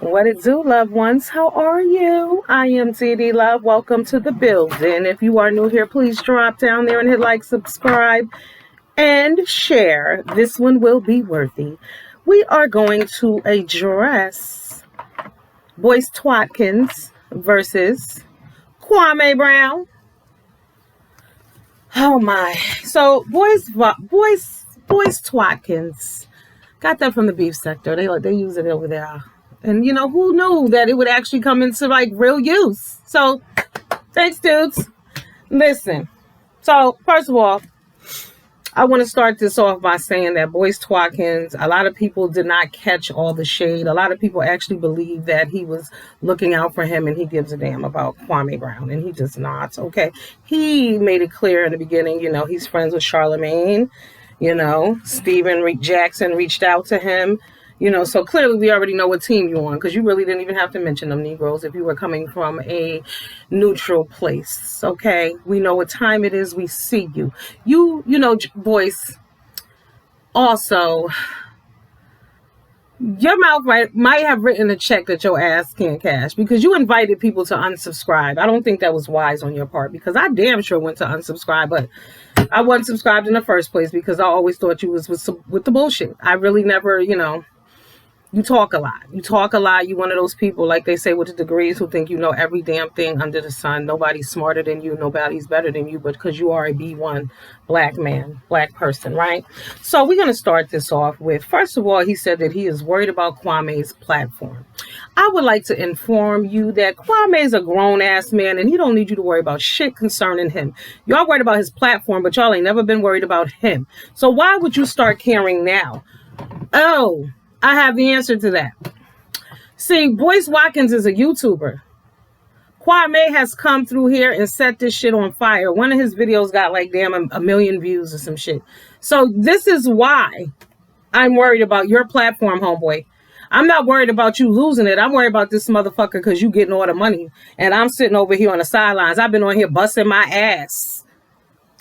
What it do, loved ones? How are you? I am TD Love. Welcome to the building. If you are new here, please drop down there and hit like, subscribe, and share. This one will be worthy. We are going to address Boyce Watkins versus Kwame Brown. Oh my! So Boyce Watkins got that from the beef sector. They use it over there. And, who knew that it would actually come into, real use? So, thanks, dudes. Listen. So, first of all, I want to start this off by saying that Boyce Watkins, a lot of people did not catch all the shade. A lot of people actually believe that he was looking out for him and he gives a damn about Kwame Brown. And he does not, okay? He made it clear in the beginning, he's friends with Charlemagne. Steven Jackson reached out to him. So clearly we already know what team you're on because you really didn't even have to mention them Negroes if you were coming from a neutral place. Okay, we know what time it is. We see you. Boyce. Also, your mouth might have written a check that your ass can't cash because you invited people to unsubscribe. I don't think that was wise on your part because I damn sure went to unsubscribe, but I wasn't subscribed in the first place because I always thought you was with the bullshit. I really never, You talk a lot. You one of those people, like they say with the degrees, who think you know every damn thing under the sun. Nobody's smarter than you. Nobody's better than you, but because you are a B1 black man, black person, right? So we're going to start this off with, first of all, he said that he is worried about Kwame's platform. I would like to inform you that Kwame is a grown-ass man, and he don't need you to worry about shit concerning him. Y'all worried about his platform, but y'all ain't never been worried about him. So why would you start caring now? Oh, I have the answer to that. See, Boyce Watkins is a YouTuber. Kwame has come through here and set this shit on fire. One of his videos got a million views or some shit. So this is why I'm worried about your platform, homeboy. I'm not worried about you losing it. I'm worried about this motherfucker because you getting all the money. And I'm sitting over here on the sidelines. I've been on here busting my ass.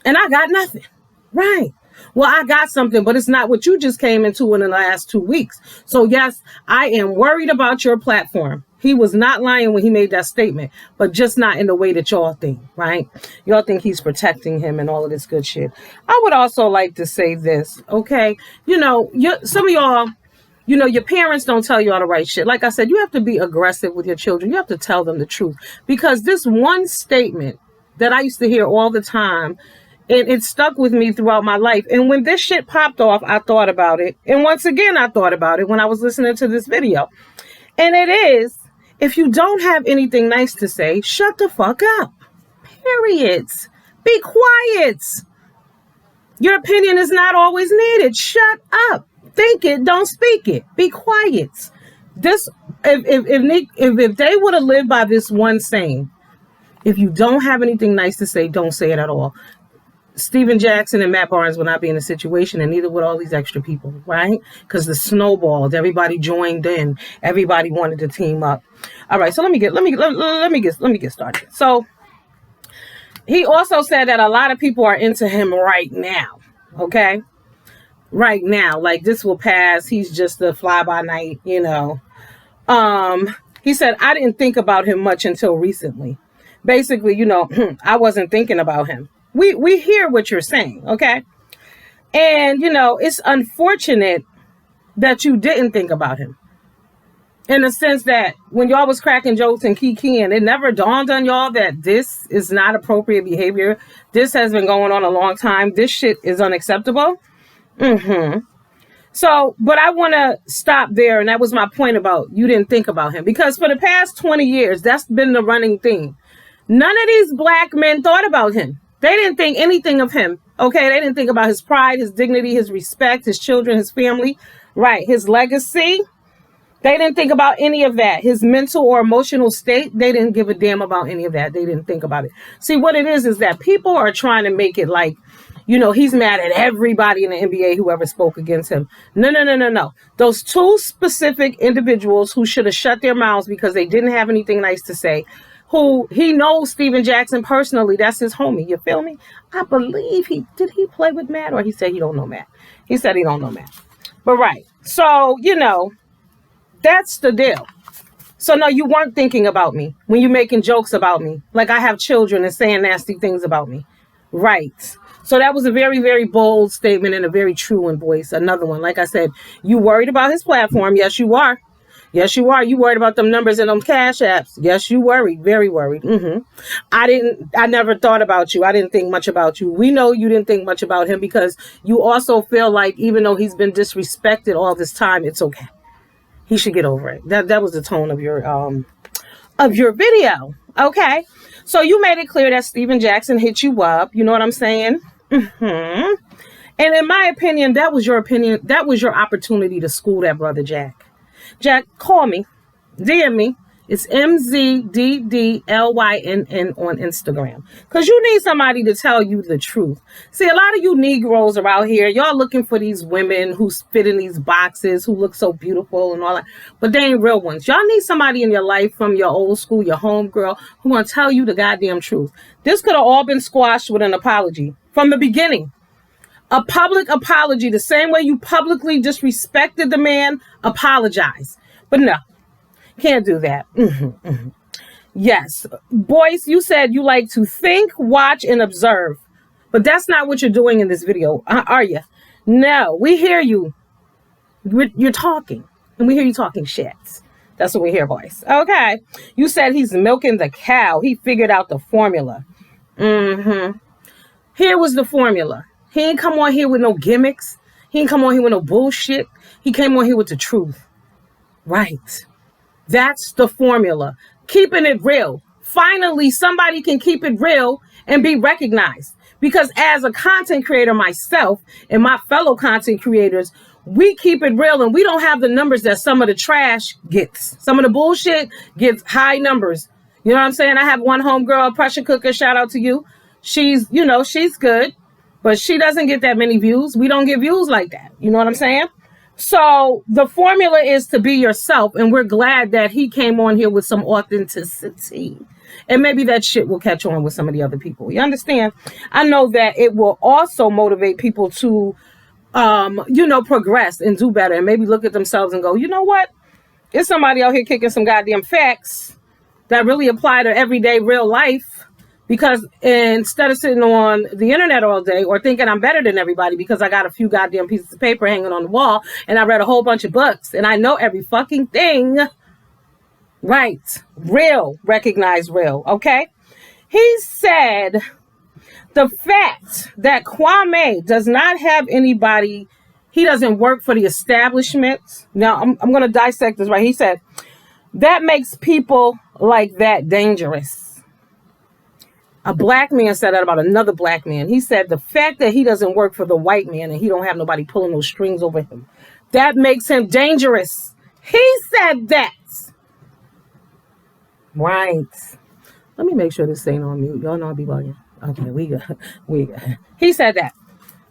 And I got nothing. Right. Well, I got something, but it's not what you just came into in the last 2 weeks. So, yes, I am worried about your platform. He was not lying when he made that statement, but just not in the way that y'all think, right? Y'all think he's protecting him and all of this good shit. I would also like to say this, okay? Some of y'all, your parents don't tell you all the right shit. Like I said, you have to be aggressive with your children. You have to tell them the truth. Because this one statement that I used to hear all the time, it stuck with me throughout my life. And when this shit popped off, I thought about it. And once again, I thought about it when I was listening to this video. And it is, if you don't have anything nice to say, shut the fuck up. Period. Be quiet. Your opinion is not always needed. Shut up. Think it, don't speak it. Be quiet. This, if they would have lived by this one saying, if you don't have anything nice to say, don't say it at all. Steven Jackson and Matt Barnes would not be in a situation, and neither would all these extra people, right? Because the snowballed, everybody joined in, everybody wanted to team up. All right, so let me get started. So he also said that a lot of people are into him right now, okay? Right now, like this will pass. He's just a fly by night, He said, I didn't think about him much until recently. Basically, I wasn't thinking about him. We hear what you're saying, okay? And, it's unfortunate that you didn't think about him. In the sense that when y'all was cracking jokes and kikiing, it never dawned on y'all that this is not appropriate behavior. This has been going on a long time. This shit is unacceptable. So, but I want to stop there. And that was my point about you didn't think about him. Because for the past 20 years, that's been the running theme. None of these black men thought about him. They didn't think anything of him, okay? They didn't think about his pride, his dignity, his respect, his children, his family, right? His legacy. They didn't think about any of that. His mental or emotional state, they didn't give a damn about any of that. They didn't think about it. See, what it is that people are trying to make it like, he's mad at everybody in the NBA who ever spoke against him. No. Those two specific individuals who should have shut their mouths because they didn't have anything nice to say, who he knows Steven Jackson personally. That's his homie. You feel me? I believe he play with Matt, or he said he don't know Matt. He said he don't know Matt. But right. So, that's the deal. So no, you weren't thinking about me when you're making jokes about me. Like I have children and saying nasty things about me. Right. So that was a very, very bold statement and a very true one, Boyce. Another one. Like I said, you worried about his platform. Yes, you are. Yes, you are. You worried about them numbers and them cash apps. Yes, you worried. Very worried. I never thought about you. I didn't think much about you. We know you didn't think much about him because you also feel like even though he's been disrespected all this time, it's okay. He should get over it. That was the tone of your video. Okay. So you made it clear that Steven Jackson hit you up. You know what I'm saying? And in my opinion, that was your opinion. That was your opportunity to school that brother Jack. Jack, call me. DM me. It's MZDDLYNN on Instagram. Because you need somebody to tell you the truth. See, a lot of you Negroes are out here. Y'all looking for these women who fit in these boxes, who look so beautiful and all that. But they ain't real ones. Y'all need somebody in your life from your old school, your homegirl, who want to tell you the goddamn truth. This could have all been squashed with an apology from the beginning. A public apology, the same way you publicly disrespected the man, apologize. But no, can't do that. Yes. Boyce, you said you like to think, watch, and observe. But that's not what you're doing in this video, are you? No, we hear you. You're talking. And we hear you talking shit. That's what we hear, Boyce. Okay. You said he's milking the cow. He figured out the formula. Here was the formula. He ain't come on here with no gimmicks. He ain't come on here with no bullshit. He came on here with the truth. Right. That's the formula. Keeping it real. Finally, somebody can keep it real and be recognized. Because as a content creator myself and my fellow content creators, we keep it real and we don't have the numbers that some of the trash gets. Some of the bullshit gets high numbers. You know what I'm saying? I have one homegirl, pressure cooker, shout out to you. She's good. But she doesn't get that many views. We don't get views like that. You know what I'm saying? So the formula is to be yourself. And we're glad that he came on here with some authenticity. And maybe that shit will catch on with some of the other people. You understand? I know that it will also motivate people to, progress and do better. And maybe look at themselves and go, you know what? There's somebody out here kicking some goddamn facts that really apply to everyday real life. Because instead of sitting on the internet all day or thinking I'm better than everybody because I got a few goddamn pieces of paper hanging on the wall and I read a whole bunch of books and I know every fucking thing. Right. Real. Recognize real. Okay. He said the fact that Kwame does not have anybody, he doesn't work for the establishment. Now I'm going to dissect this right. He said that makes people like that dangerous. A black man said that about another black man. He said the fact that he doesn't work for the white man and he don't have nobody pulling those strings over him, that makes him dangerous. He said that. Right. Let me make sure this ain't on mute. Y'all know I'll be bugging. Okay, we good. He said that.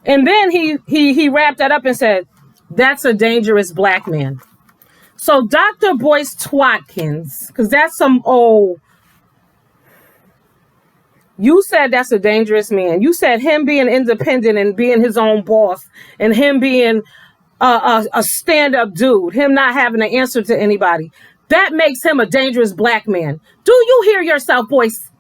And then he wrapped that up and said, that's a dangerous black man. So Dr. Boyce Watkins, because that's some old... You said that's a dangerous man. You said him being independent and being his own boss and him being a stand-up dude, him not having to answer to anybody. That makes him a dangerous black man. Do you hear yourself, Boyce?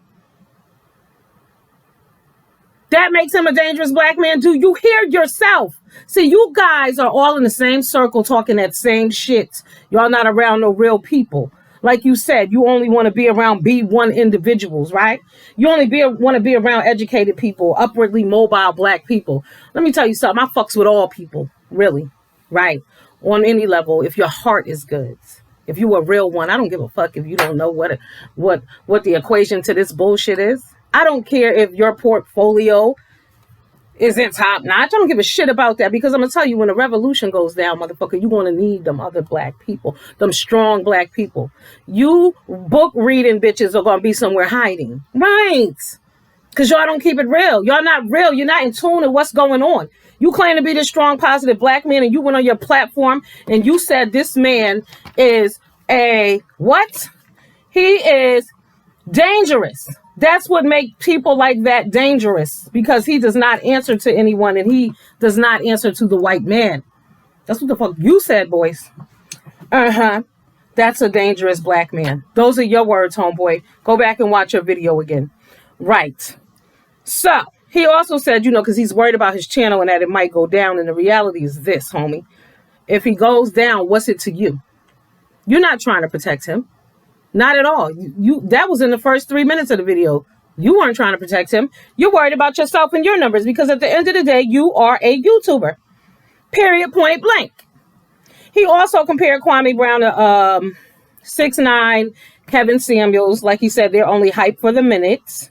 That makes him a dangerous black man. Do you hear yourself? See, you guys are all in the same circle talking that same shit. Y'all not around no real people. Like you said, you only want to be around B1 individuals, right? You only want to be around educated people, upwardly mobile black people. Let me tell you something. I fucks with all people, really, right? On any level, if your heart is good. If you a real one, I don't give a fuck if you don't know what the equation to this bullshit is. I don't care if your portfolio isn't top notch. I don't give a shit about that because I'm going to tell you when the revolution goes down, motherfucker, you're going to need them other black people, them strong black people. You book reading bitches are going to be somewhere hiding. Right. Because y'all don't keep it real. Y'all not real. You're not in tune with what's going on. You claim to be this strong, positive black man and you went on your platform and you said this man is a what? He is dangerous. That's what makes people like that dangerous because he does not answer to anyone and he does not answer to the white man. That's what the fuck you said, Boyce. That's a dangerous black man. Those are your words, homeboy. Go back and watch your video again. Right. So, he also said, because he's worried about his channel and that it might go down. And the reality is this, homie. If he goes down, what's it to you? You're not trying to protect him. Not at all. That was in the first 3 minutes of the video. You weren't trying to protect him. You're worried about yourself and your numbers because at the end of the day, you are a YouTuber. Period, point blank. He also compared Kwame Brown to 6ix9ine, Kevin Samuels. Like he said, they're only hype for the minutes.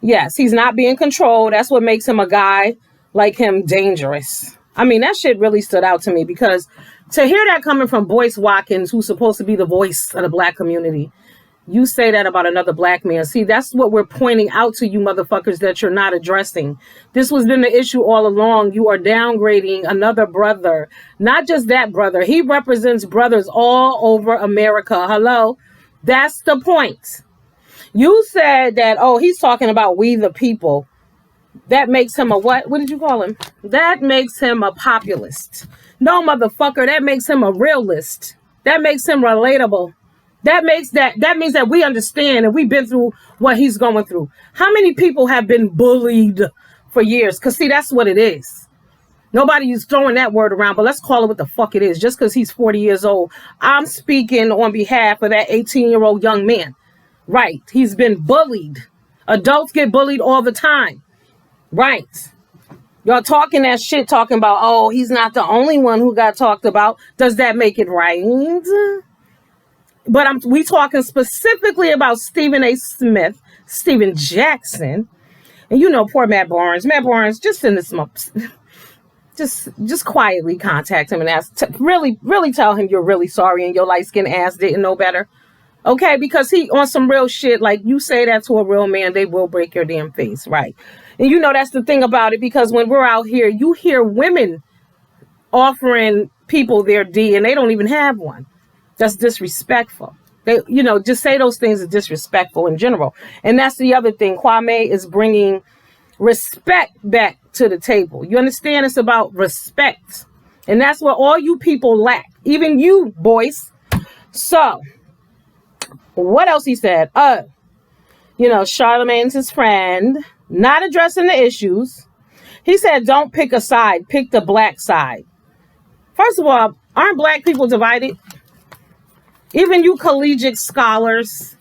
Yes, he's not being controlled. That's what makes him a guy like him dangerous. I mean, that shit really stood out to me because to hear that coming from Boyce Watkins, who's supposed to be the voice of the black community, you say that about another black man. See, that's what we're pointing out to you motherfuckers that you're not addressing. This was been the issue all along. You are downgrading another brother. Not just that brother. He represents brothers all over America. Hello? That's the point. You said that, he's talking about we the people. That makes him a what? What did you call him? That makes him a populist. No, motherfucker. That makes him a realist. That makes him relatable. That means that we understand and we've been through what he's going through. How many people have been bullied for years? Because, see, that's what it is. Nobody is throwing that word around, but let's call it what the fuck it is. Just because he's 40 years old, I'm speaking on behalf of that 18-year-old young man. Right. He's been bullied. Adults get bullied all the time. Right. Y'all talking that shit, talking about, he's not the only one who got talked about. Does that make it right? But we talking specifically about Stephen A. Smith, Steven Jackson, and poor Matt Barnes. Matt Barnes, just send this up. Just quietly contact him and ask, really tell him you're really sorry and your light-skinned ass didn't know better. Okay, because he on some real shit, like you say that to a real man, they will break your damn face, right? And that's the thing about it, because when we're out here, you hear women offering people their D and they don't even have one. That's disrespectful. They, just say those things are disrespectful in general. And that's the other thing. Kwame is bringing respect back to the table. You understand? It's about respect. And that's what all you people lack. Even you, Boyce. So, what else he said? Charlamagne's his friend. Not addressing the issues. He said, don't pick a side. Pick the black side. First of all, aren't black people divided? Even you collegiate scholars,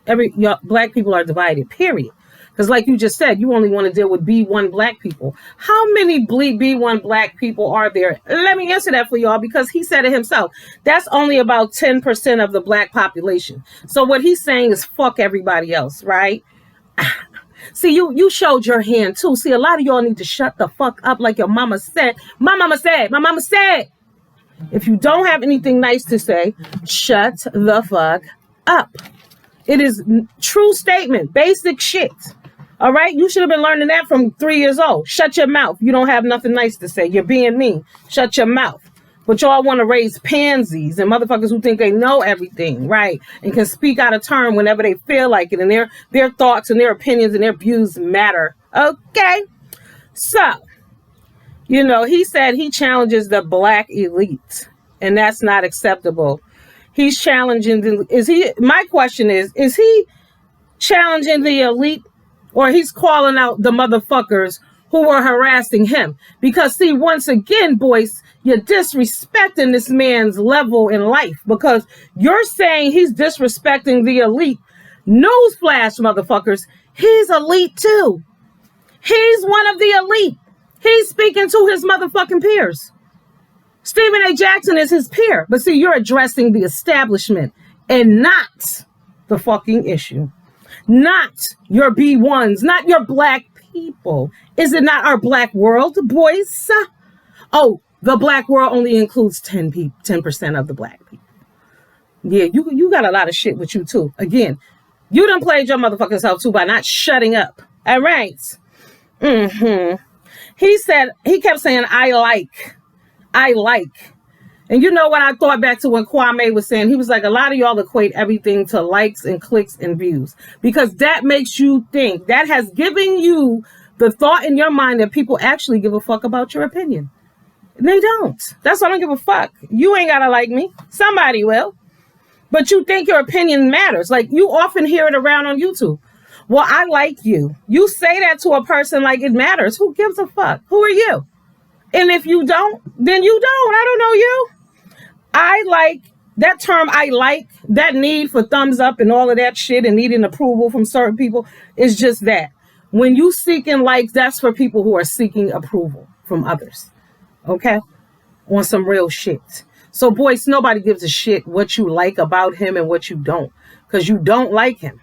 black people are divided, period. Because like you just said, you only want to deal with B1 black people. How many B1 black people are there? Let me answer that for y'all, because he said it himself. That's only about 10% of the black population. So what he's saying is fuck everybody else, right? See, you showed your hand too. See, a lot of y'all need to shut the fuck up like your mama said. My mama said. If you don't have anything nice to say, shut the fuck up. It is true statement, basic shit. All right? You should have been learning that from 3 years old. Shut your mouth. You don't have nothing nice to say. You're being mean. Shut your mouth. But y'all want to raise pansies and motherfuckers who think they know everything, right? And can speak out of turn whenever they feel like it. And their thoughts and their opinions and their views matter. Okay? So, he said he challenges the black elite, and that's not acceptable. He's challenging my question is he challenging the elite, or he's calling out the motherfuckers who were harassing him? Because see, once again, Boyce, you're disrespecting this man's level in life, because you're saying he's disrespecting the elite. Newsflash, motherfuckers, he's elite too. He's one of the elite. He's speaking to his motherfucking peers. Stephen A. Jackson is his peer. But see, you're addressing the establishment and not the fucking issue. Not your B1s, not your black people. Is it not our black world, Boyce? Oh, the black world only includes 10% of the black people. Yeah, you got a lot of shit with you too. Again, you done played your motherfucking self too by not shutting up. All right. He kept saying, I like. And you know what I thought back to when Kwame was saying, he was like, a lot of y'all equate everything to likes and clicks and views, because that makes you think, that has given you the thought in your mind that people actually give a fuck about your opinion. They don't. That's why I don't give a fuck. You ain't gotta like me. Somebody will. But you think your opinion matters. Like, you often hear it around on YouTube. Well, I like you. You say that to a person like it matters. Who gives a fuck? Who are you? And if you don't, then you don't. I don't know you. I like that term. I like that need for thumbs up and all of that shit and needing approval from certain people is just that. When you seeking likes, that's for people who are seeking approval from others. Okay? On some real shit. So, Boyce, nobody gives a shit what you like about him and what you don't. Because you don't like him.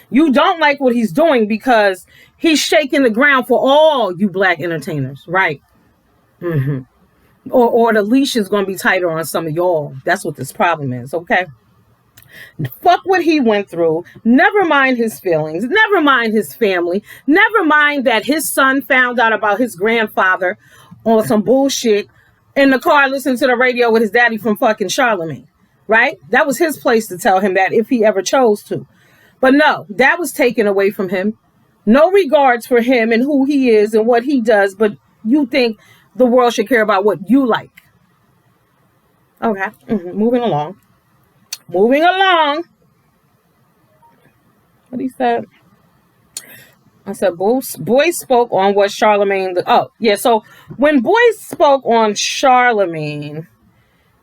You don't like what he's doing because he's shaking the ground for all you black entertainers. Right? Mm-hmm. Or the leash is going to be tighter on some of y'all. That's what this problem is. Okay? Fuck what he went through. Never mind his feelings. Never mind his family. Never mind that his son found out about his grandfather on some bullshit in the car listening to the radio with his daddy from fucking Charlemagne, right? That was his place to tell him that if he ever chose to. But no, that was taken away from him. No regards for him and who he is and what he does, but you think the world should care about what you like. Okay, moving along. Moving along. What he said? I said, Boyce spoke on what Charlemagne... So when Boyce spoke on Charlemagne,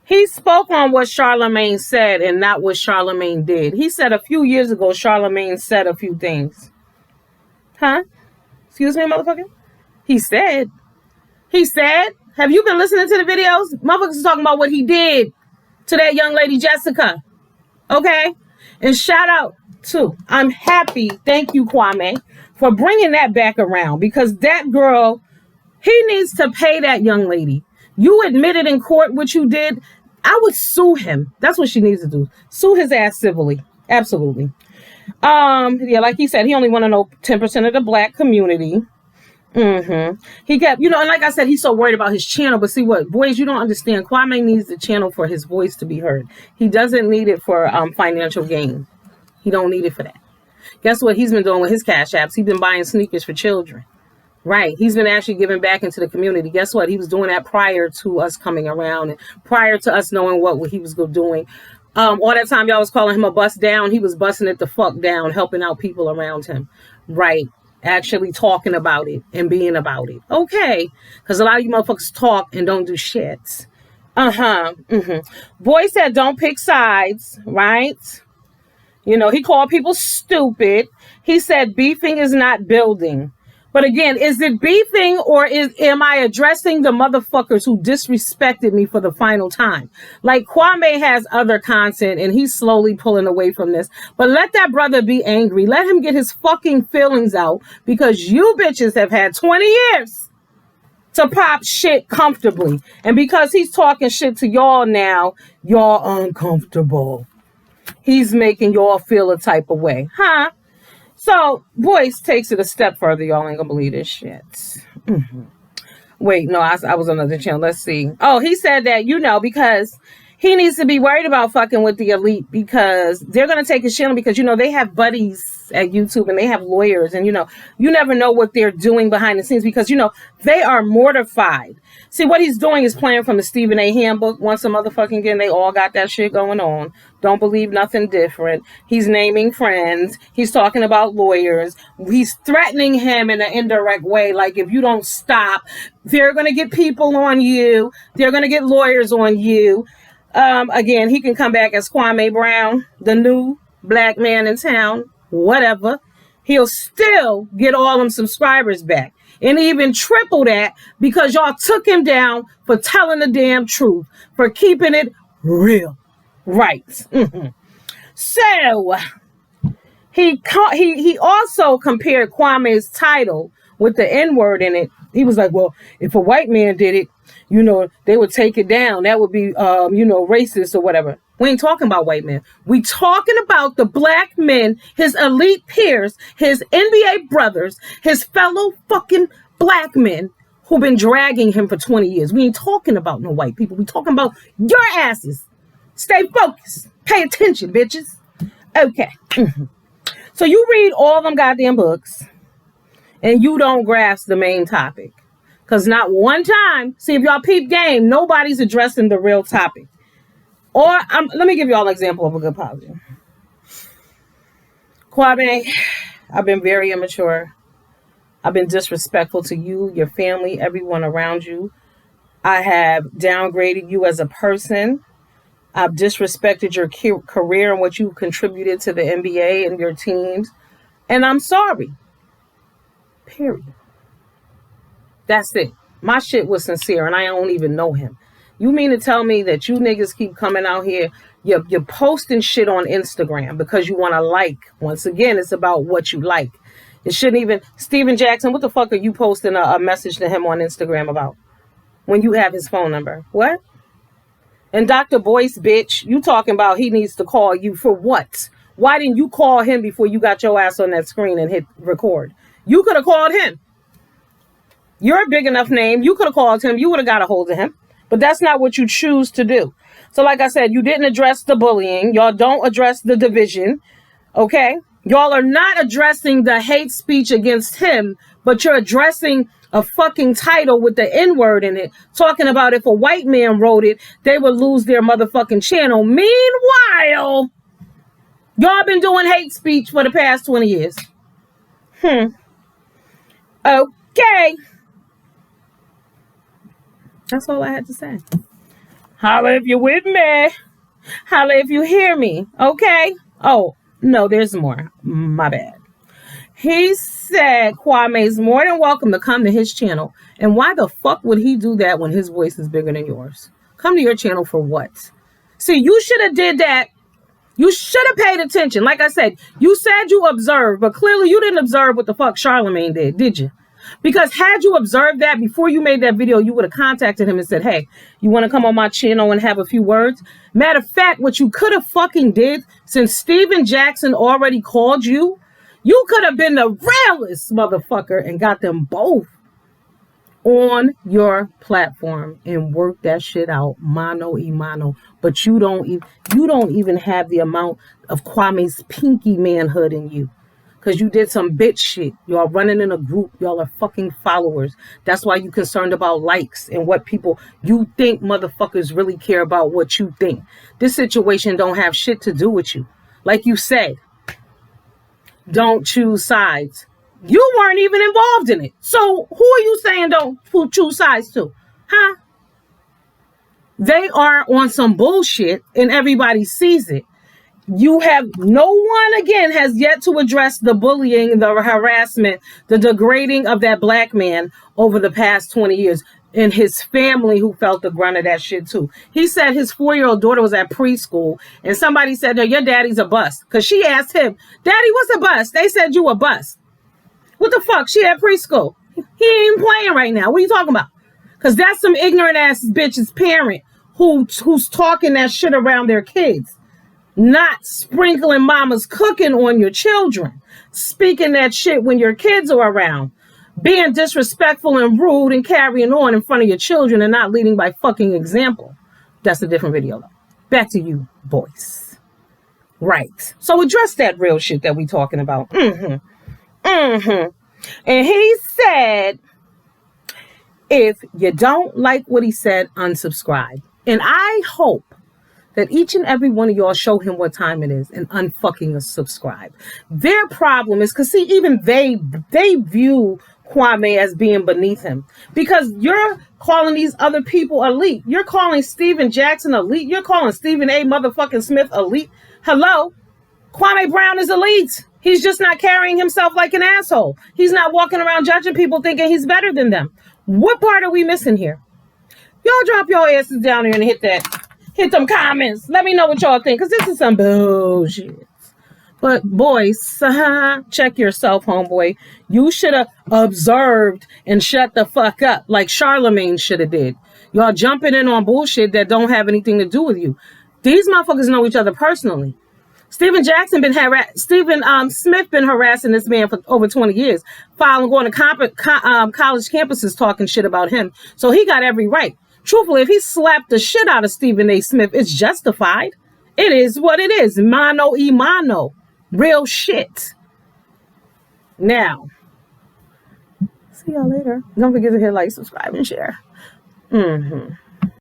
he spoke on what Charlemagne said and not what Charlemagne did. He said a few years ago, Charlemagne said a few things. Huh? Excuse me, motherfucker? He said, have you been listening to the videos? Motherfuckers talking about what he did to that young lady, Jessica. Okay? And shout out to, I'm happy, thank you, Kwame, for bringing that back around, because that girl, he needs to pay that young lady. You admitted in court what you did. I would sue him. That's what she needs to do. Sue his ass civilly. Absolutely. Yeah, like he said, he only want to know 10% of the black community. He kept, and like I said, he's so worried about his channel. But see what, boys, you don't understand. Kwame needs the channel for his voice to be heard. He doesn't need it for financial gain. He don't need it for that. Guess what he's been doing with his cash apps? He's been buying sneakers for children. Right. He's been actually giving back into the community. Guess what? He was doing that prior to us coming around and prior to us knowing what he was doing. All that time y'all was calling him a bust down. He was busting it the fuck down, helping out people around him. Right. Actually talking about it and being about it. Okay. Because a lot of you motherfuckers talk and don't do shit. Boy said don't pick sides. Right. He called people stupid. He said beefing is not building. But again, is it beefing or am I addressing the motherfuckers who disrespected me for the final time? Like Kwame has other content and he's slowly pulling away from this. But let that brother be angry. Let him get his fucking feelings out, because you bitches have had 20 years to pop shit comfortably. And because he's talking shit to y'all now, y'all uncomfortable. He's making y'all feel a type of way. Huh? So, Boyce takes it a step further. Y'all ain't gonna believe this shit. Wait, no, I was on another channel. Let's see. Oh, he said that, because he needs to be worried about fucking with the elite, because they're going to take his channel because, they have buddies at YouTube and they have lawyers and, you never know what they're doing behind the scenes because, they are mortified. See, what he's doing is playing from the Stephen A. handbook. Once a motherfucking again, they all got that shit going on. Don't believe nothing different. He's naming friends. He's talking about lawyers. He's threatening him in an indirect way. Like, if you don't stop, they're going to get people on you. They're going to get lawyers on you. Again, he can come back as Kwame Brown, the new black man in town, whatever. He'll still get all them subscribers back. And even triple that because y'all took him down for telling the damn truth, for keeping it real. Right. So he also compared Kwame's title with the N-word in it. He was like, well, if a white man did it, they would take it down. That would be, racist or whatever. We ain't talking about white men. We talking about the black men, his elite peers, his NBA brothers, his fellow fucking black men who've been dragging him for 20 years. We ain't talking about no white people. We talking about your asses. Stay focused. Pay attention, bitches. Okay. So you read all them goddamn books and you don't grasp the main topic. Because not one time, see if y'all peep game, nobody's addressing the real topic. Or let me give y'all an example of a good apology. Kwame, I've been very immature. I've been disrespectful to you, your family, everyone around you. I have downgraded you as a person. I've disrespected your career and what you contributed to the NBA and your teams. And I'm sorry. Period. That's it. My shit was sincere and I don't even know him. You mean to tell me that you niggas keep coming out here, you're posting shit on Instagram because you want to like. Once again, it's about what you like. It shouldn't even... Steven Jackson, what the fuck are you posting a message to him on Instagram about when you have his phone number? What? And Dr. Boyce, bitch, you talking about he needs to call you for what? Why didn't you call him before you got your ass on that screen and hit record? You could have called him. You're a big enough name. You could have called him. You would have got a hold of him. But that's not what you choose to do. So like I said, you didn't address the bullying. Y'all don't address the division. Okay? Y'all are not addressing the hate speech against him, but you're addressing a fucking title with the N-word in it, talking about if a white man wrote it, they would lose their motherfucking channel. Meanwhile, y'all been doing hate speech for the past 20 years. Okay. That's all I had to say. Holla if you're with me. Holla if you hear me. Okay? Oh, no, there's more. My bad. He said Kwame's more than welcome to come to his channel. And why the fuck would he do that when his voice is bigger than yours? Come to your channel for what? See, you should have did that. You should have paid attention. Like I said, you said you observed, but clearly you didn't observe what the fuck Charlamagne did you? Because had you observed that before you made that video, you would have contacted him and said, hey, you want to come on my channel and have a few words? Matter of fact, what you could have fucking did, since Steven Jackson already called you, you could have been the realest motherfucker and got them both on your platform and worked that shit out mano a mano. But you don't even have the amount of Kwame's pinky manhood in you. Because you did some bitch shit. Y'all running in a group. Y'all are fucking followers. That's why you concerned about likes and what people... You think motherfuckers really care about what you think. This situation don't have shit to do with you. Like you said, don't choose sides. You weren't even involved in it. So who are you saying don't choose sides to? Huh? They are on some bullshit and everybody sees it. You have no one, again, has yet to address the bullying, the harassment, the degrading of that black man over the past 20 years and his family who felt the brunt of that shit too. He said his 4-year-old daughter was at preschool and somebody said, no, your daddy's a bust. Because she asked him, Daddy, what's a bust? They said you a bust. What the fuck? She at preschool. He ain't even playing right now. What are you talking about? Because that's some ignorant ass bitch's parent who's talking that shit around their kids. Not sprinkling mama's cooking on your children. Speaking that shit when your kids are around. Being disrespectful and rude and carrying on in front of your children and not leading by fucking example. That's a different video though. Back to you, Boyce. Right. So address that real shit that we talking about. And he said, if you don't like what he said, unsubscribe. And I hope that each and every one of y'all show him what time it is and unfucking subscribe. Their problem is, because see, even they view Kwame as being beneath him. Because you're calling these other people elite. You're calling Steven Jackson elite. You're calling Stephen A. motherfucking Smith elite. Hello? Kwame Brown is elite. He's just not carrying himself like an asshole. He's not walking around judging people thinking he's better than them. What part are we missing here? Y'all drop your asses down here and hit them comments. Let me know what y'all think, because this is some bullshit. But Boyce, check yourself, homeboy. You should have observed and shut the fuck up like Charlamagne should have did. Y'all jumping in on bullshit that don't have anything to do with you. These motherfuckers know each other personally. Stephen Jackson Smith been harassing this man for over 20 years, going to college campuses talking shit about him. So he got every right. Truthfully, if he slapped the shit out of Stephen A. Smith, it's justified. It is what it is. Mano y mano. Real shit. Now, see See y'all later. Don't forget to hit like, subscribe, and share.